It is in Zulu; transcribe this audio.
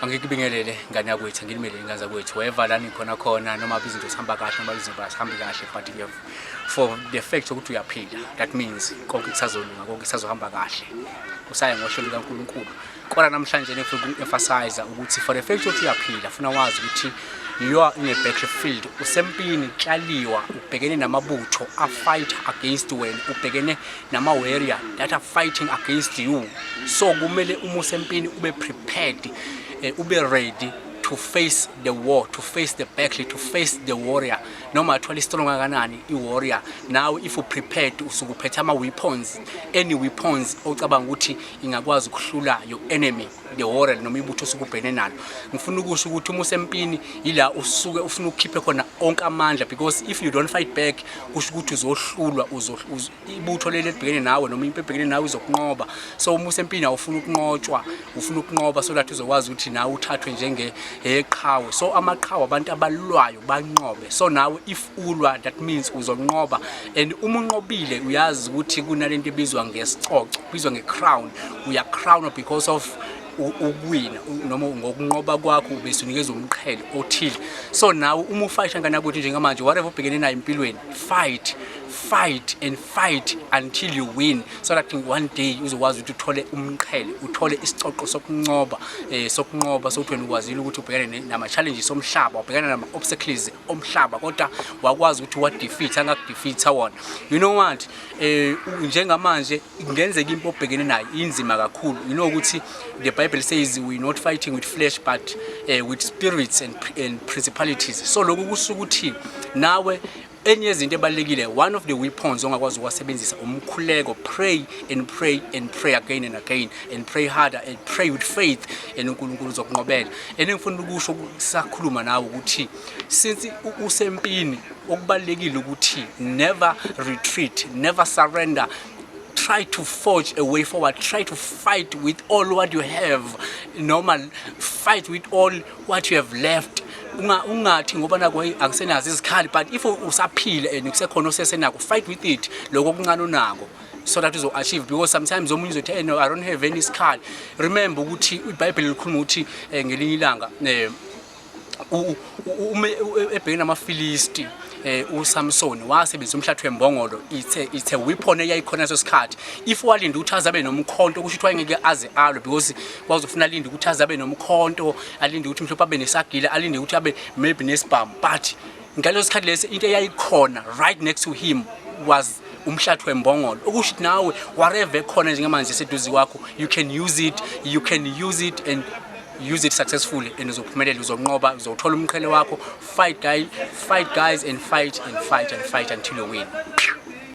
Angikubingelele ngane yakwethu ngilimele ingane zakwethu weva lana khona noma izinto zihamba kahle noma izinto azihambi kahle but for the fact ukuthi uyaphila that means konke kusazolunga konke kusazohamba kahle usaya ngosho likaNkulunkulu kodwa namhlanje ngifuna uku-emphasize ukuthi for the fact ukuthi uyaphila funa wazi ukuthi you are in a battlefield usempini klaliwa ubhekene namabutho a fight against wena ubhekene nama warrior that are fighting against you so kumele uma usempini ube prepared ube ready to face the war, to face the battle, to face the warrior. Noma athwala strong kanani warrior. Now if you prepared usukuphethe ama weapons, any weapons ocabanga ukuthi ingakwazi ukuhlula your enemy, the warrior noma ibutho osukubhekene nalo. Ngifuna ukusho ukuthi uma usempini ila usuke ufuna ukukhiphe khona onke amandla because if you don't fight back kusho ukuthi uzohlulwa ibutho leli libhekene nawe noma impi ebhekene nawe izokunqoba. So uma usempini awufuna ukunqotshwa, ufuna ukunqoba so that uzokwazi ukuthi nawe uthathwe njenge eqhawe so amaqhawe abantu abalwayo banqobe so nawe if ulwa that means uzonqoba and uma unqobile uyazi ukuthi kunalento ebizwa ngesicoco bizwa ngecrown uya crown because of uwina noma ngokunqoba kwakho ubesunikezwe umqhele othile so nawe uma ufight ngane yakuthi njengamanje whatever ubhekene nayo empilweni fight and fight until you win so that one day uzokwazi ukuthi uthole umqhele uthole isicoco sokunqoba sokuthi wena ukwazile ukuthi ubhekane nama challenges omhlaba ubhekana nama obstacles omhlaba kodwa wakwazi ukuthi wa defeat angakudefeat wona you know what njengamanje ngenzeka impi obhekene nayo inzima kakhulu you know ukuthi the Bible says we not fighting with flesh but with spirits and principalities so lokho kusho ukuthi nawe enye izinto ebalekile one of the weapons ongakwazi ukwasebenzisa umkhuleko pray and pray again and again and pray harder and pray with faith and uNkulunkulu uzokunqobela ngifuna ukusho sakhuluma nawe ukuthi since usempini okubalekile ukuthi never retreat never surrender try to forge a way forward try to fight with all what you have normal fight with all what you have left ungathi ngoba nako akusenazi izikhali but if usaphile and kusekhona osesenako fight with it lokho okuncane unako so that uzo achieve because sometimes omunye uzothi no I don't have any skill remember ukuthi iBhayibheli likhuluma ukuthi ngelinye ilanga ebhekene namafilisti uSamson wasebenzisa umhlathu wembongolo it's a weapon eyayikhona sesikhathi if walinda ukuthi azabe nomkhonto kusho ukuthi wayengeke aze alwe because wazofuna alinda ukuthi azabe nomkhonto alinde ukuthi mhlophe abe nesagila alinde ukuthi abe maybe nesibhamu but ngaleso sikhathi lesi into eyayikhona right next to him was umhlathu wembongolo okusho ukuthi nawe whatever ekhona njengamanje seduzi kwakho you can use it and use it successfully and uzophumelela uzonqoba uzothola umqhele wakho fight guys and fight until you win.